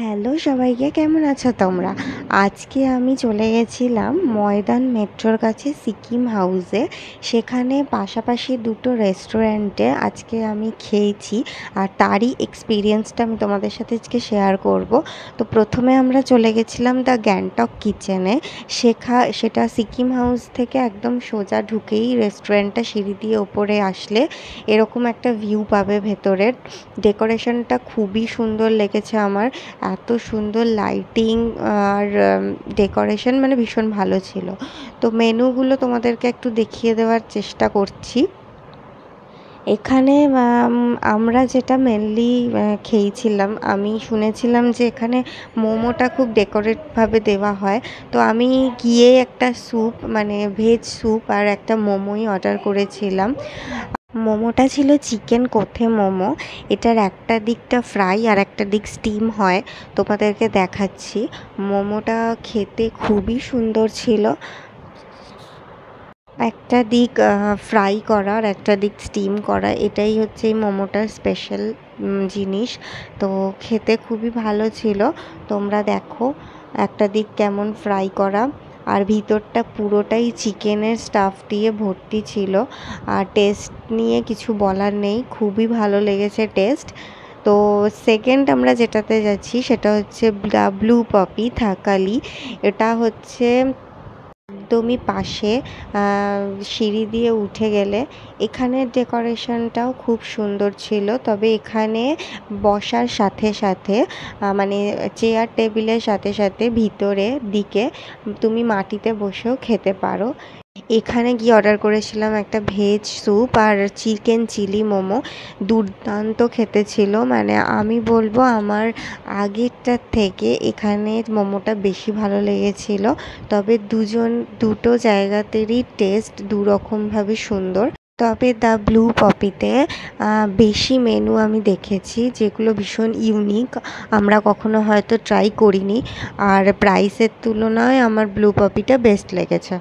Hello সবাইকে, কেমন আছো তোমরা? আজকে আমি চলে গেছিলাম ময়দান মেট্রোর কাছে সিকিম হাউসে। সেখানে পাশাপাশি দুটো রেস্টুরেন্টে আজকে আমি খেয়েছি, আর তারই এক্সপিরিয়েন্সটা আমি তোমাদের সাথে আজকে শেয়ার করব। তো প্রথমে আমরা চলে গেছিলাম দ্য গ্যাংটক কিচেনে। সেটা সিকিম হাউস থেকে একদম সোজা ঢুকেই রেস্টুরেন্টটা সিঁড়ি দিয়ে ওপরে আসলে এরকম একটা ভিউ পাবে ভেতরের। ডেকোরেশনটা খুবই সুন্দর লেগেছে আমার। এত সুন্দর লাইটিং আর ডেকোরেশন, মানে ভীষণ ভালো ছিল। তো মেনুগুলো তোমাদেরকে একটু দেখিয়ে দেওয়ার চেষ্টা করছি। এখানে আমরা যেটা মেনলি খেয়েছিলাম, আমি শুনেছিলাম যে এখানে মোমোটা খুব ডেকোরেটভাবে দেওয়া হয়। তো আমি গিয়ে একটা স্যুপ, মানে ভেজ স্যুপ আর একটা মোমোই অর্ডার করেছিলাম। মোমোটা ছিল চিকেন কোথে মোমো। এটার একটা দিকটা ফ্রাই আর একটা দিক স্টিম হয়, তোমাদেরকে দেখাচ্ছি। মোমোটা খেতে খুবই সুন্দর ছিল। একটা দিক ফ্রাই করা আর একটা দিক স্টিম করা, এটাই হচ্ছে এই মোমোটার স্পেশাল জিনিস। তো খেতে খুবই ভালো ছিল। তোমরা দেখো একটা দিক কেমন ফ্রাই করা, আর ভিতরটা পুরোটাই চিকেনের স্টাফ দিয়ে ভর্তি ছিল। আর টেস্ট নিয়ে কিছু বলার নেই, খুবই ভালো লেগেছে টেস্ট। তো সেকেন্ড আমরা যেটাতে যাচ্ছি সেটা হচ্ছে ব্লু পপি থাকালি। এটা হচ্ছে একদমই পাশে, সিঁড়ি দিয়ে উঠে গেলে। এখানের ডেকোরেশনটাও খুব সুন্দর ছিল, তবে এখানে বসার সাথে সাথে মানে চেয়ার টেবিলের সাথে সাথে ভিতরে দিকে তুমি মাটিতে বসেও খেতে পারো। এখানে গিয়ে অর্ডার করেছিলাম একটা ভেজ স্যুপ আর চিকেন চিলি মোমো। দুর্দান্ত খেতে ছিল, মানে আমি বলবো আমার আগেরটার থেকে এখানের মোমোটা বেশি ভালো লেগেছিল। তবে দুটো জায়গাতেরই টেস্ট দুরকমভাবে সুন্দর। তবে দ্য ব্লু পপিতে বেশি মেনু আমি দেখেছি যেগুলো ভীষণ ইউনিক, আমরা কখনো হয়তো ট্রাই করিনি। আর প্রাইসের তুলনায় আমার ব্লু পপিটা বেস্ট লেগেছে।